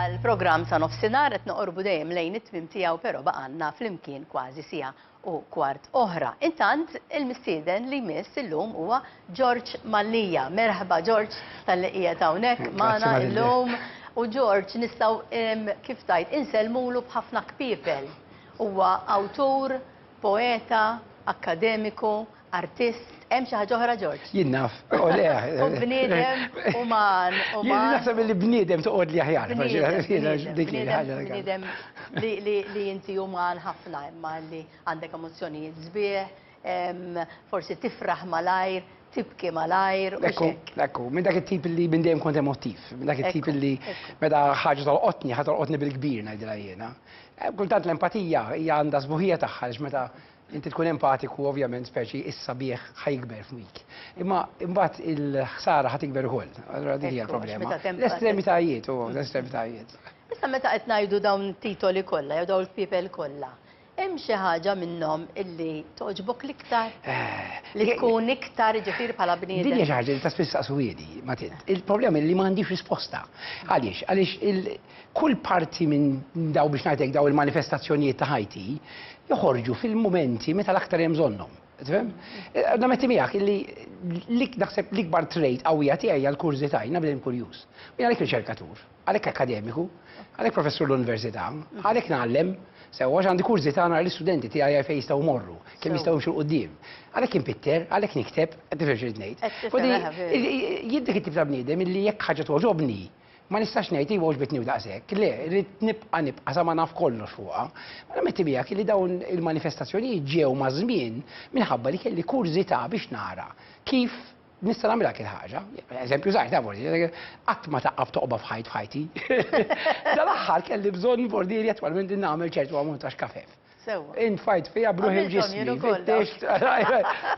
għal-programm ta' nofsinhar qed noqorbu dejjem lejn it-tmiem tiegħu però baqgħna flimkien kważi siegħa u kwart oħra. Intant il-mistieden li jmiss illum huwa George Mallija. Merħba George tal-li qiegħed hawnhekk magħna illum. U George nistgħu kif tajt insellmulu b'ħafna kpiepel. Huwa awtur, poeta, akademiku, artist. Hemm xi ħaġa oħra George? Jien naf, u le. U bniedem uman. Jien naħseb li bniedem toqgħod li aħjar. Bniedem li inti uman ħafna imma li għandek emozzjonijiet sbieħ, forsi tifraħ malajr, tibki malajr u xek. Ekku, minn dak it-tip li minn dejjem kont emotiv, minn dak it-tip li meta ħaġa tolqotni, ħatolqotni bil-kbir ngħidilha jiena. Kultant l-empatija hija għandha sbuħija tagħha meta inti tkun empatiku ovvjament speċi issa bieħ ħajkber f'wik. Imma imbagħad il-ħsara ħatikber ukoll. Allura dik hija l-problema. L-estremitajiet l-estremitajiet. Issa meta qed ngħidu dawn titoli kollha jew dawn il-people kollha, hemm xi ħaġa minnhom illi toġbok l-iktar? Li tkun iktar ġifier bħala bniedem. Din hija xi ħaġa li ta' spiss saqsuwiedi, Matild. Il-problema li m'għandix risposta. Għaliex? Għaliex kull parti minn daw biex ngħidlek daw il-manifestazzjonijiet ta' ħajti joħorġu fil-momenti meta l-aktar hemm bżonnhom. Nametti miegħek illi naħseb l-ikbar trait qawwija tiegħi għall-kurzità jiena bdejn kurjuż. Jien għalhekk riċerkatur, għalhekk akademiku, għalhekk professur l-università, għalhekk nagħllem sewa għandi kurzità nara l-istudenti tiegħi fejn jistgħu morru, kemm jistgħu jimxu quddiem. Għalhekk inpitter, għalhekk nikteb, qed tifhem ngħid. Jiddek it-tip ta' bniedem illi jekk ħaġa toġobni ma nistax ngħid iwa ġbitni u daqshekk. Le, rrid nibqa' sa ma naf kollox fuqha. Ma metti miegħek li dawn il-manifestazzjonijiet ġew ma' żmien minħabba li kelli kurzità biex nara kif nista' nagħmilha kien ħaġa. Eżempju żgħir ta' bordi, qatt ma taqqab toqba f'ħajti. Dal-aħħar kelli bżonn bordieri attwalment nagħmel ċertu ammont ta' xkafef. Infajt fija bruħi ġismi,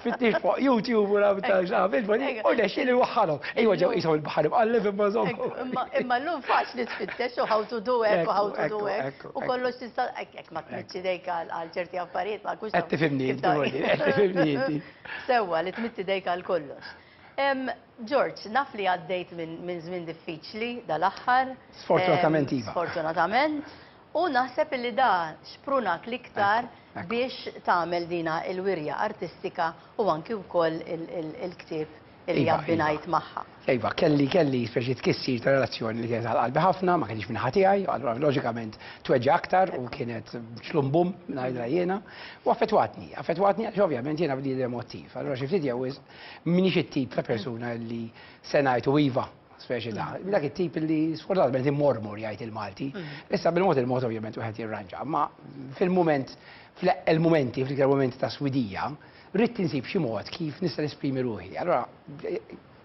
fittix fuq YouTube u rabta xafil, u leċi li waħħalhom. Ejwa ġew jisaw il-baħar bqalleb imma żommu. Imma llum faċli tfittex u how to do hekk u how to do hekk. U kollox tista' hekk ma tmitti dejk għal ċerti affarijiet ma kux. Qed tifhimni qed tifhimni inti. Sewwa li tmitti dejk għal kollox. George, naf li għaddejt minn żmien diffiċli dal-aħħar. Sfortunatament iva. Sfortunatament. U naħseb li da xprunak l-iktar biex tagħmel dina il-wirja artistika u anki wkoll il-ktieb li jabbinajt magħha. Ejva, kelli speċi tkissir ta' relazzjoni li kienet għal-qalbi ħafna, ma kienx minn ħatijaj, allura loġikament tweġġa aktar u kienet xlumbum ngħidha jiena u affettwatni għax ovvjament jiena bdiet emotiv. Allura xi ftit jew minix it-tip ta' persuna li se ngħidu iva. Speċi da, dak it-tip li sfortunatament immormur jgħid il-Malti. Issa bil-mod ovvjament wieħed jirranġa, ma fil-mument, fil-momenti, fil-iktar momenti ta' swidija, rrid insib xi mod kif nista' nesprimi ruħi. Allura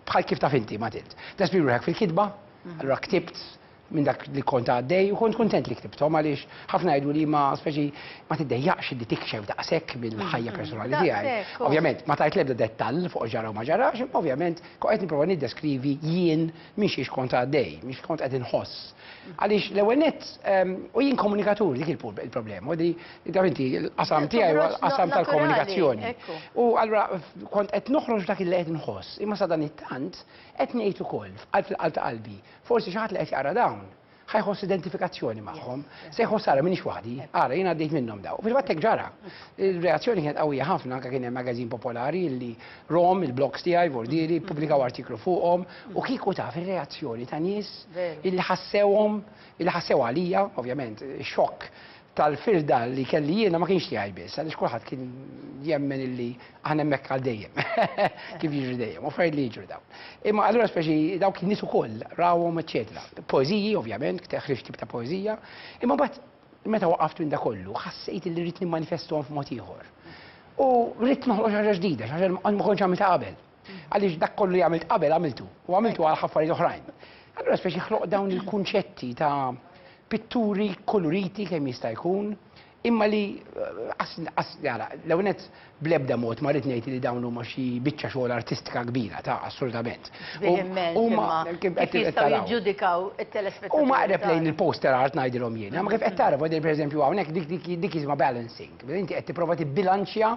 bħal kif taf inti Matild. Nesprimi ruħek fil-kitba, allura ktibt minn dak li kont għaddej u kont kontent li ktibthom għaliex ħafna jgħidu li ma speċi ma tiddejjaqx li tikxef daqshekk bil-ħajja personali tiegħi. Ovvjament ma tajt l-ebda dettall fuq ġara u ma ġarax, imma ovvjament qed nipprova niddeskrivi jien minn kont għaddej, minn kont qed inħoss. Għaliex l-ewwel nett u jien komunikatur dik il-problema, u inti l-qasam tiegħi huwa l-qasam tal-komunikazzjoni. U allura kont qed noħroġ dak li qed inħoss, imma sa dan it-tant qed ngħid ukoll fil-qalb ta' qalbi, forsi xi ħadd li qed jara dawn ħajħoss identifikazzjoni magħhom, se jħoss ara minix waħdi, ara jien għaddejt minnhom daw. Fil-fatt hekk ġara. Il-reazzjoni kienet qawwija ħafna, anke kien hemm magażin popolari li Rom, il-blogs tiegħi, Vordieri, pubblikaw artiklu fuqhom u kieku taf ir-reazzjoni ta' nies illi ħassewhom, illi ħassew għalija, ovvjament, xokk tal-firda li kelli jiena ma kienx tiegħi biss, għaliex kulħadd kien jemmen illi aħna hemmhekk għal dejjem, kif jiġri dejjem, u affarijiet li jiġru dawn. Imma allura speċi dawk in-nies ukoll rawhom eċetera. Poeżiji, ovvjament, ħriġ tip ta' poeżija, imma mbagħad meta waqaft minn dak kollu, ħassejt li rrid nimmanifesthom f'mod ieħor. U rrid noħloq xi ħaġa ġdida, xi ħaġa ma kontx għamilta qabel. Għaliex dak kollu li għamilt qabel għamiltu, u għamiltu għal affarijiet oħrajn. Allura speċi ħloq dawn il-kunċetti ta' pitturi koloriti kemm jista' jkun, imma li l-għunet blebda mod ma rrit ngħid li dawn huma xi biċċa xogħol artistika kbira ta' assolutament. Kif jistgħu jiġġudikaw it-telespettaturi. Huma qreb lejn il-poster art ngħidilhom jiena, ma kif qed tara pereżempju hawnhekk dik isma balancing. Inti qed tipprova tibbilanċja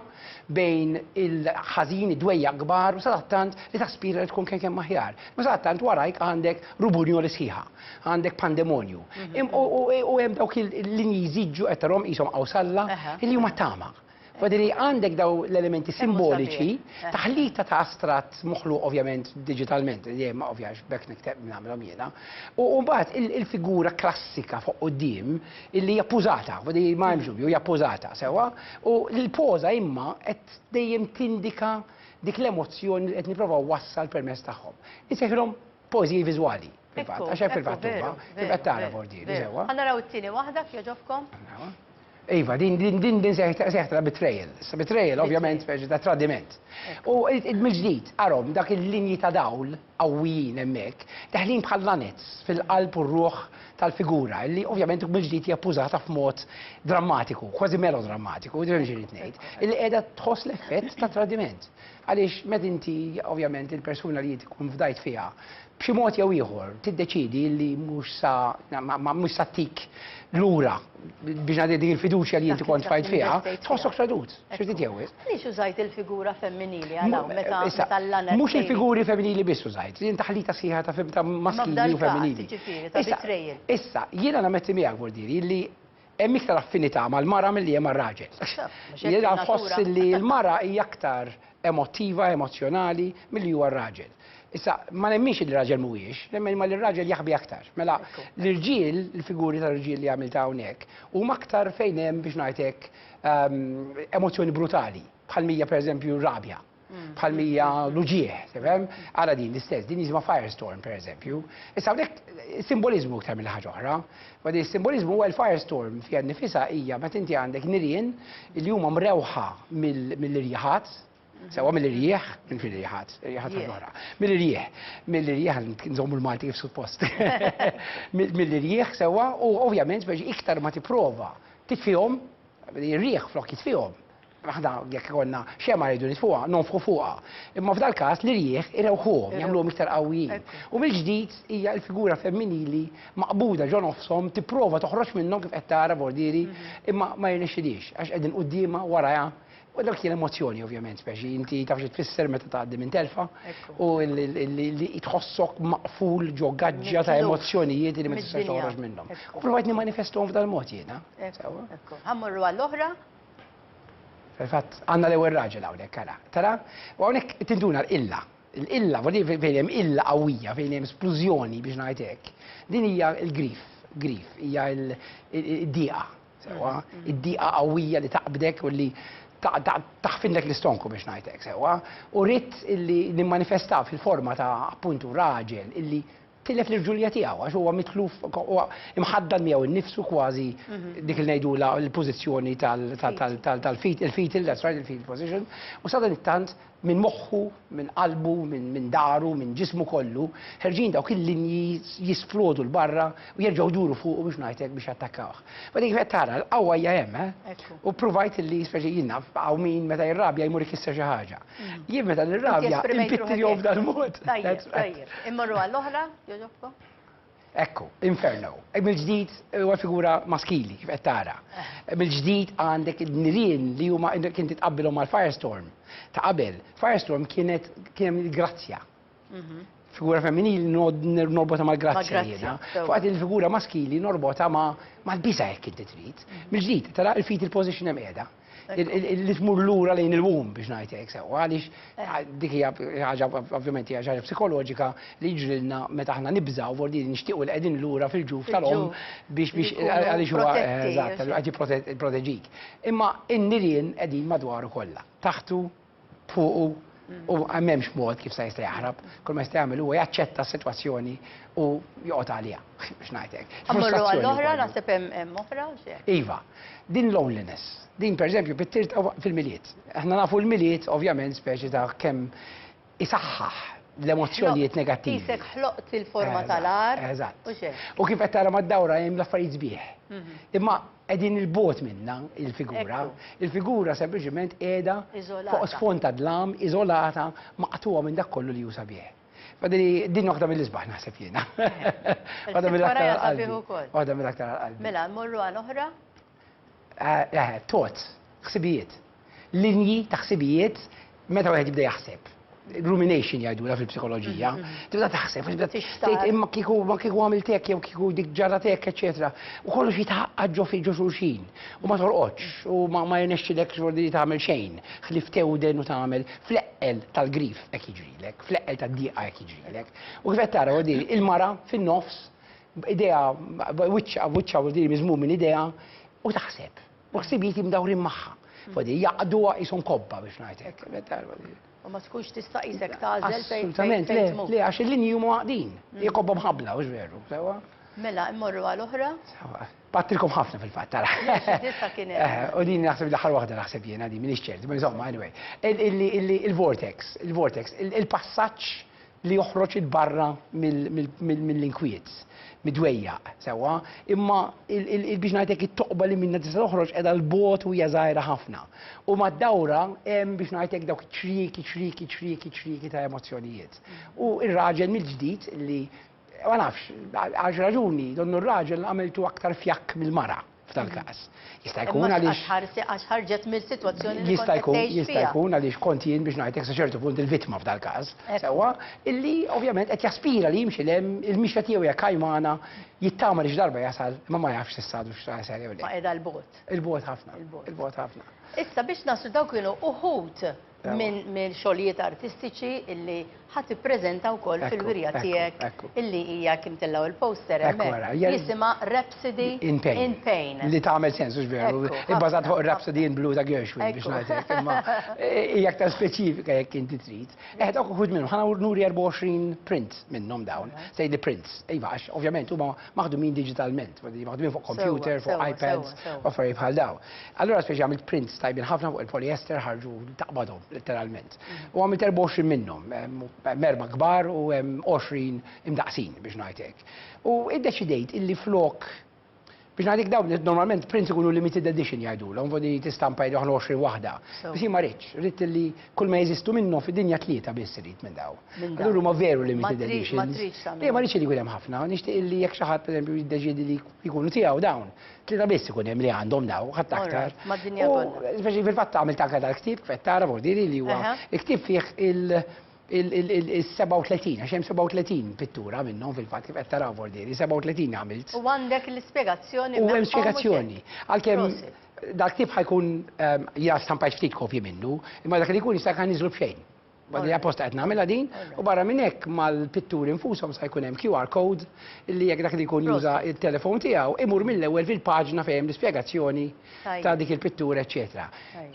bejn il-ħażin id-dwejja kbar u sadattant li taspira li tkun kemm aħjar. Ma sadattant warajk għandek rubunju l-sħiħa, għandek pandemonju. U hemm dawk il-linji jżiġġu qed tarhom qishom qawsalla li huma tama. Għadiri għandek daw l-elementi simboliċi, taħlita ta' astrat moħlu ovvjament digitalment, ma ovvjax bekk nikteb namlom jena, u mbagħad il-figura klassika fuq qudiem illi hija pużata, għadiri ma hemm ġubju, hija pużata sewa, u l-poża imma qed dejjem tindika dik l-emozzjoni li qed nipprova wassal permezz tagħhom. Insejħilhom poeżiji viżwali. Għax fil-fatt huma, kif tara bordiri sewa. Ħanaraw it-tieni waħda jogħġobkom. Iva, din seħta betrayal. Betrayal, ovvjament, ta' tradiment. U il-mġdijt, għarom, dak il-linji ta' dawl, għawijin emmek, daħlin bħal lanets fil-qalb u r-ruħ tal-figura, li ovvjament il-mġdijt jappużata f'mod drammatiku, kważi melodrammatiku, ġirit ngħid, illi qiegħda tħoss l-effett ta' tradiment. Għaliex med inti, ovvjament, il-persuna li tkun fdajt fiha, b'xi mod jew ieħor tiddeċidi li mhux sa tik lura biex ngħaddi dik il-fiduċja li inti kont fajt fiha, tħossok tradut. X'rid titjewwes? Għaliex użajt il-figura femminili għalaw meta l-lanet. Mhux il-figuri femminili biss użajt, jien taħlita sħiħa ta' maskili u femminili. Issa, jiena nametti miegħek bordiri li hemm iktar affinità mal-mara milli hemm mar-raġel. Jiena nħoss li l-mara hija aktar emotiva, emozjonali milli huwa r-raġel. Issa, ma nemmix il-raġel mhuwiex, nemmen ma l-raġel jaħbi aktar. Mela, l-irġiel, il-figuri tal-irġiel li għamilta hawnhekk, huma aktar fejn hemm biex ngħidlek emozzjoni brutali, bħal-mija pereżempju rabja, bħal-mija l-uġieħ, tifhem? Ara din l-istess, din jiżma Firestorm pereżempju. Issa hawnhekk simbolizmu aktar mill-ħaġa oħra. Għadi s-simbolizmu huwa l-Firestorm fiha nnifisha hija meta inti għandek nirien li huma mrewħa mill-irjaħat, sewa mill-irjieħ, minn fil-irjieħat, irjieħat tal-oħra. Mill-irjieħ, nżommu l-Malti kif suppost. Mill-irjieħ sewa, u ovvjament biex iktar ma tipprova titfihom, ir-rieħ flok jitfihom. Aħna jekk konna xema rridu nitfuha, nonfħu fuqha. Imma f'dal każ l-irjieħ irewħuhom, jagħmluhom iktar qawwijin. U mill-ġdid hija l-figura femminili maqbuda ġo nofshom tipprova toħroġ minnhom kif qed tara bordiri, imma ma jirnexxilix għax qegħdin qudiema warajha. U dak kien emozzjoni ovvjament, speċi inti tafx tfisser meta tgħaddi minn telfa u li tħossok maqful ġo gaġġja ta' emozzjonijiet li ma tistax toħroġ minnhom. U provajt nimmanifesthom f'dal mod jiena. Ħammurru għall-oħra? Fil-fatt għandna l-ewwel raġel hawnhekk ara. Tara? U hawnhekk tinduna l-illa. L-illa, fejn hemm illa qawwija, fejn hemm esplużjoni biex ngħid hekk. Din hija l-grif, hija d-dieqa. Id-dieqa qawwija li taqbdek u li taħfindek l-istonku biex ngħidlek sewa, u rrid illi nimmanifestaw fil-forma ta' appuntu raġel illi tilef l-ġulja tiegħu għax huwa mitluf imħaddad miegħu innifsu kważi dik il ngħidula l-pożizzjoni tal-fetal, that's right, il-fetal position, u sadan it-tant minn moħħu, minn qalbu, minn daru, minn ġismu kollu, ħerġin dawk il-linji jisplodu l-barra u jerġgħu jduru fuq biex ngħidlek biex attakkawh. Ma dik qed tara l-qawwa hija hemm, u provajt illi speċi jiena hawn min meta jirrabja jmur ikisser xi ħaġa. Jien meta nirrabja impittirjom dal-mod. Immorru għall-oħra, jogħġobkom? Ekku, Inferno. Mill-ġdid huwa figura maskili, kif qed tara. Mill-ġdid għandek nirien li huma kien titqabbilhom mal-Firestorm. Ta' qabel, Firestorm kienet grazzja. Figura femminili norbota mal-grazzja jiena. Fuqat il-figura maskili norbota mal-biża jekk inti trid. Mill-ġdid, tara il-fetal position hemm qiegħda. Li tmur lura lejn il-wum biex ngħid hekk sew. Għaliex dik hija ħaġa ovvjament hija ħaġa psikoloġika li jiġrilna meta aħna nibżgħu fordi nixtiequ li qegħdin lura fil-ġuf tal-om biex għaliex huwa eżatt qed jipproteġik. Imma n-nirien qegħdin madwaru kollha. Taħtu, fuqu, u m'hemmx mod kif se jista' jaħrab, kull ma jista' jagħmel huwa jaċċetta s-sitwazzjoni u joqgħod għaliha biex ngħid hekk. Ammorru għall-oħra naħseb hemm oħra Iva, din loneliness. Din pereżempju pittirt fil-miliet. Aħna nafu l-miliet ovvjament speċi ta' kemm isaħħaħ l-emozzjonijiet negattivi. Isek ħloqt il-forma tal-art. Eżatt. U kif qed tara mad-dawra hemm l-affarijiet sbieħ. Imma qegħdin il-bot minna il-figura. Il-figura sempliċement qiegħda fuq sfond ta' dlam, iżolata, maqtuha minn dak kollu li jusa bih. Fadili din waħda mill-isbaħ naħseb jiena. Waħda mill-aktar qalbi. Waħda mill-aktar qalbi. Mela, mmorru għal oħra? Thoughts, ħsibijiet. Linji ta' ħsibijiet meta wieħed jibda jaħseb. Rumination jgħidula fil-psikoloġija. Tibda taħseb, tgħid imma kieku għamilt hekk jew kieku dik ġarrat hekk, eċetera. U kollox jitħaqqad ġo fi ġo xulxin. U ma torqodx, u ma jirnexxilek xordi li tagħmel xejn. Ħlif tewden u tagħmel fleqqel tal-grif hekk jiġrilek, fleqqel tad-dieqa hekk jiġrilek. U kif qed tara il-mara fin-nofs, idea wiċċa u miżmum minn idea u taħseb. U ħsibijiet imdawrin magħha. Fodi jaqduha qishom kobba biex ngħidlek. U ma tkunx tista' qisek tagħżel fejn. Assolutament, le, għax il-linji huma għaqdin. Jekobba mħabbla, u veru, sewa. Mela, immorru għal oħra? Battilkom ħafna fil-fatt, tara. Tista' kien hemm. U din naħseb l-aħħar waħda naħseb jiena di m'iniex ċerti, ma insomma, anyway. Il-vortex, il-passaġġ li joħroġ il-barra mill-inkwiet, midwejja, sewa, imma biex ngħidlek it-toqba li minna tista' toħroġ qiegħda l-bot u hija żgħira ħafna. U mad-dawra hemm biex ngħidlek dawk ċriki ta' emozzjonijiet. U ir-raġel mill-ġdid li ma nafx, għax raġuni, donnu r-raġel għamiltu aktar fjakk mill-mara f'tal-każ. Jista' jkun għaliex għax ħarġet mill-sitwazzjoni li kont jista' jkun għaliex kont jien biex ngħidlek sa ċertu punt il-vittma f'dal-każ. Sewwa, illi ovvjament qed jaspira li jimxi lem il-mixja tiegħu hija kajmana jittama li x'darba jasal, ma ma jafx tissadu x'tasal jew le. Ma qiegħda l-bot. Il-bot ħafna. Il-bot ħafna. Issa biex naslu dawk kienu uħud minn xogħlijiet artistiċi illi ħadd ippreżenta wkoll fil-wirja tiegħek illi hija kim tellgħu il-poster hemmhekk. Jisimha Rhapsody in Pain. Li tagħmel sens mhux veru. Ibbażat fuq Rhapsody in Blue ta' Gershwin biex ngħidlek, imma hija aktar speċifika jekk inti trid. Dawk uħud minnhom ħana nuri 24 prints minnhom dawn, sejdi prints. Iva għax ovvjament huma maħdumin diġitalment, maħdumin fuq computer, fuq iPads, u affarijiet bħal dawn. Allura speċi għamilt prints tajbin ħafna fuq il-polyester ħarġu taqbadhom letteralment. U għamilt 24 minnhom, merba kbar u 20 imdaqsin biex ngħidlek. U iddeċidejt illi flok biex ngħidlek dawn normalment prints ikunu limited edition jgħidulhom, vodi tistampa jgħidu 20 waħda. Biex ma rridx, rrid illi kull ma jeżistu minnhom fid-dinja tlieta biss irid minn dawn. Allura huma veru limited edition. Ma rridx li jkun hemm ħafna, nixtieq illi jekk xi ħadd pereżempju jiddeċiedi li jkunu tiegħu dawn. Tlieta biss ikun hemm li għandhom daw, ħadd aktar. Speċi fil-fatt għamilt anke dal-ktieb kif qed tara vordiri li huwa il-ktieb fih il-37, għax hemm 37 pittura minnhom fil-fatt kif qed taraw vordiri, 37 għamilt. U għandek l-ispjegazzjoni. U hemm spjegazzjoni. Għalkemm dal-ktieb ħajkun jaf stampajt ftit kopji minnu, imma dak li jkun jista' kan niżlu b'xejn. Badri apposta qed nagħmilha din, u barra minn hekk mal-pitturi infushom se jkun hemm QR code illi jekk dak li jkun juża il-telefon tiegħu imur mill-ewwel fil-paġna fejn l-ispjegazzjoni ta' dik il-pittura, eċetera.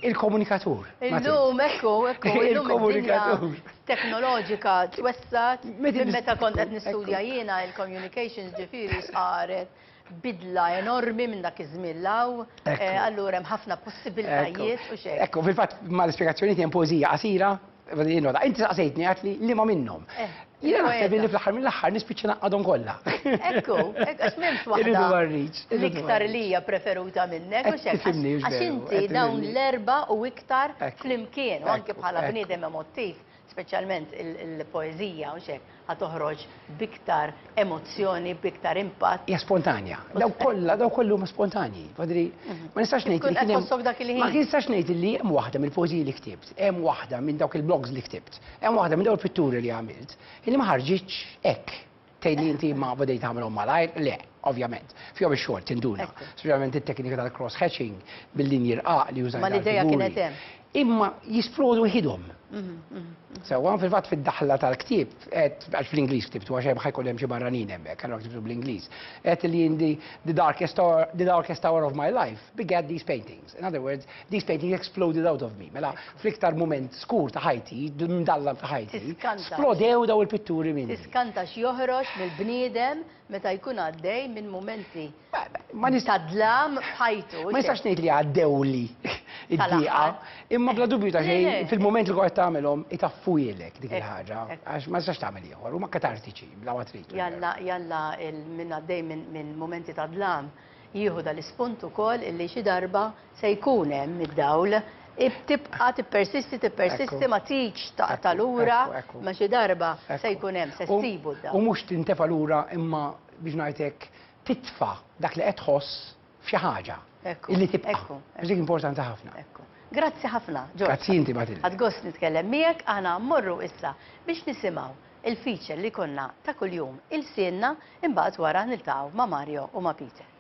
Il-komunikatur. Illum il-komunikatur. Teknoloġika twessat minn meta kont qed nistudja jiena il-communications ġifieri saret bidla enormi minn dak iż-żmien law, allura hemm ħafna possibiltajiet u xejn. Ekku, fil-fatt mal-ispjegazzjoni hemm poeżija qasira. Inti saqsejtni għatli li ma minnom. Jena naħseb li fl-ħar mill-ħar nispiċċa naqqadhom kollha. Ekku, għax m'hemmx waħda l-iktar li hija preferuta minnek u xek. Għax inti dawn l-erba' u iktar flimkien, u anke bħala bniedem emottiv, speċjalment il-poezija u xek, ħatoħroġ biktar emozzjoni, biktar impatt. Hija spontanja. Daw kollu ma spontanji. Fadri, ma nistax ngħid ma nistax ngħid li hemm waħda mill-poeżiji li ktibt, hemm waħda minn dawk il-blogs li ktibt, hemm waħda minn dawk il-pitturi li għamilt, illi ma ħarġitx hekk. Tgħidli inti ma badejt tagħmelhom malajr, le, ovvjament. Fihom ix-xogħol tinduna. Speċjalment it-teknika tal-cross hatching bil-linji rqaq li użajt. Ma l-idea kienet hemm. Imma jisplodu ħidhom. Sewa fil-fatt fid-daħla tal-ktieb, għax fl-Ingliż ktibtu għax hemm ħajkun hemm xi barranin hemmhekk, kellhom ktibtu bl-Ingliż. Qed li indi the darkest hour of my life begat these paintings. In other words, these paintings exploded out of me. Mela fl-iktar mument skur ta' ħajti, mdallam ta' ħajti, splodew daw il-pitturi minni. Tiskanta x'joħroġ mill-bniedem meta jkun għaddej minn momenti ta' dlam bħajtu. Ma nistax ngħid li għaddewli id-dieqa, imma bla dubju ta' xejn fil-moment li qed tagħmelhom itaffu jilek dik il-ħaġa, għax ma nistax tagħmel ieħor, huma katartiċi bla ma trid. Jalla minn għaddej minn momenti ta' dlam jieħu dal-ispunt ukoll illi xi darba se jkun hemm id-dawl tibqa' tippersisti ma tiġ taqta' lura ma xi darba se jkun hemm se ssibu d-dawl. U mhux tintefa' lura imma biex ngħidlek titfa' dak li qed tħoss f'xi ħaġa illi tibqa'. Dik importanti ħafna. Grazzi ħafna, George. Grazzi inti Matilda. Għad gost nitkellem miegħek, aħna mmorru issa biex nisimgħu il-feature li konna ta' kuljum il-sienna imbagħad wara niltaqgħu ma' Mario u ma' Peter.